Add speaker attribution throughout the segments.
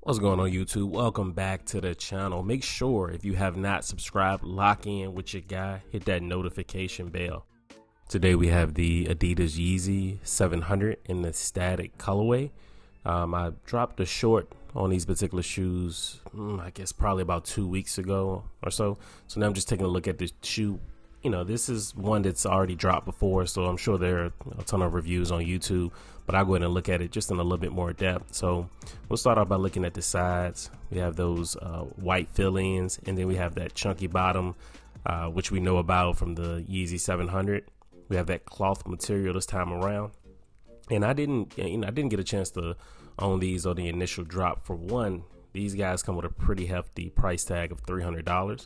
Speaker 1: What's going on, YouTube? Welcome back to the channel. Make sure if you have not subscribed, lock in with your guy, hit that notification bell. Today we have the Adidas Yeezy 700 in the static colorway. I dropped a short on these particular shoes, I guess probably about 2 weeks ago or so. So now I'm just taking a look at the shoe. You know, this is one that's already dropped before, so I'm sure there are a ton of reviews on YouTube, but I'll go ahead and look at it just in a little bit more depth. So we'll start off by looking at the sides. We have those white fill-ins, and then we have that chunky bottom, which we know about from the Yeezy 700. We have that cloth material this time around, and I didn't get a chance to own these on the initial drop. For one, these guys come with a pretty hefty price tag of $300.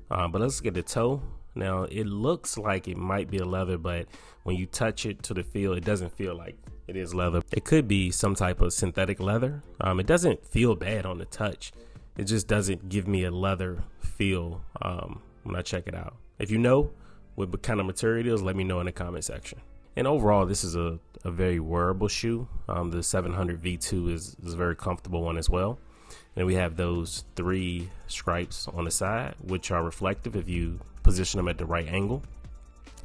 Speaker 1: But let's get the toe. Now, it looks like it might be a leather, but when you touch it to the feel, it doesn't feel like it is leather. It could be some type of synthetic leather. It doesn't feel bad on the touch. It just doesn't give me a leather feel when I check it out. If you know what kind of material it is, let me know in the comment section. And overall, this is a very wearable shoe. The 700 V2 is a very comfortable one as well. And we have those 3 stripes on the side, which are reflective if you position them at the right angle.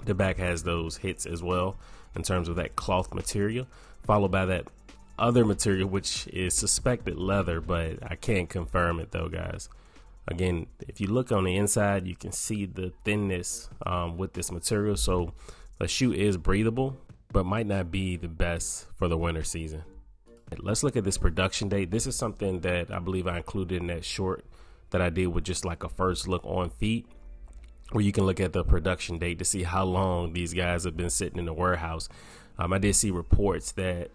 Speaker 1: The back has those hits as well in terms of that cloth material, followed by that other material, which is suspected leather, but I can't confirm it though, guys. Again, if you look on the inside, you can see the thinness with this material. So the shoe is breathable, but might not be the best for the winter season. Let's look at this production date. This is something that I believe I included in that short that I did with just like a first look on feet, where you can look at the production date to see how long these guys have been sitting in the warehouse. I did see reports that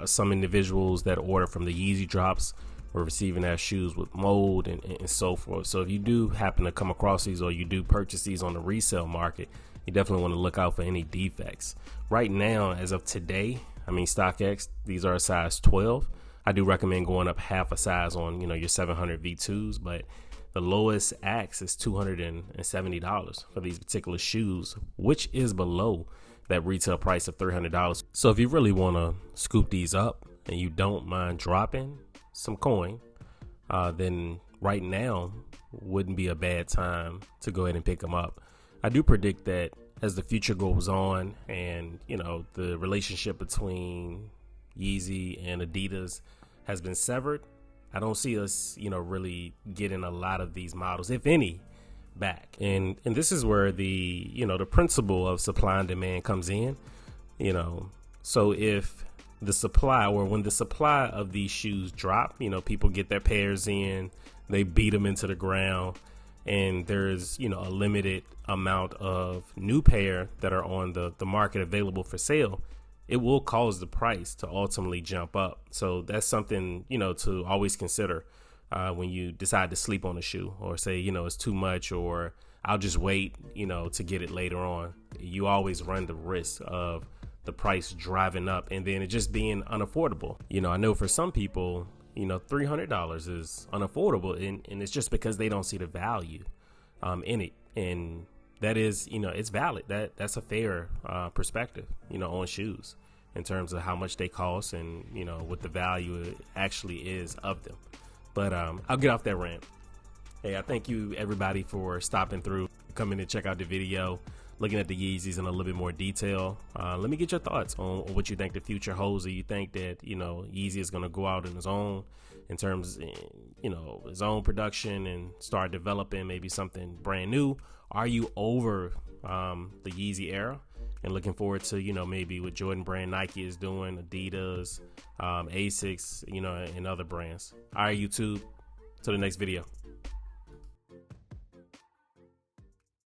Speaker 1: some individuals that order from the Yeezy drops were receiving their shoes with mold and so forth. So if you do happen to come across these, or you do purchase these on the resale market, you definitely want to look out for any defects. Right now, as of today, StockX, these are a size 12. I do recommend going up half a size on, your 700 V2s, but the lowest axe is $270 for these particular shoes, which is below that retail price of $300. So if you really want to scoop these up and you don't mind dropping some coin, then right now wouldn't be a bad time to go ahead and pick them up. I do predict that as the future goes on and, the relationship between Yeezy and Adidas has been severed, I don't see us, really getting a lot of these models, if any, back. And this is where the, the principle of supply and demand comes in, So if the supply, or when the supply of these shoes drop, people get their pairs in, they beat them into the ground, and there's, a limited amount of new pair that are on the market available for sale, it will cause the price to ultimately jump up. So that's something, to always consider when you decide to sleep on a shoe, or say, it's too much, or I'll just wait, to get it later on. You always run the risk of the price driving up and then it just being unaffordable. I know for some people, $300 is unaffordable, and it's just because they don't see the value in it. And that is, it's valid. That's a fair perspective, on shoes in terms of how much they cost and, what the value actually is of them. But I'll get off that rant. Hey, I thank you everybody for stopping through, coming to check out the video, looking at the Yeezys in a little bit more detail. Let me get your thoughts on what you think the future holds. Do you think that, Yeezy is going to go out on his own in terms, his own production and start developing maybe something brand new? Are you over the Yeezy era and looking forward to, maybe what Jordan Brand Nike is doing, Adidas, Asics, and other brands? All right, YouTube, to the next video.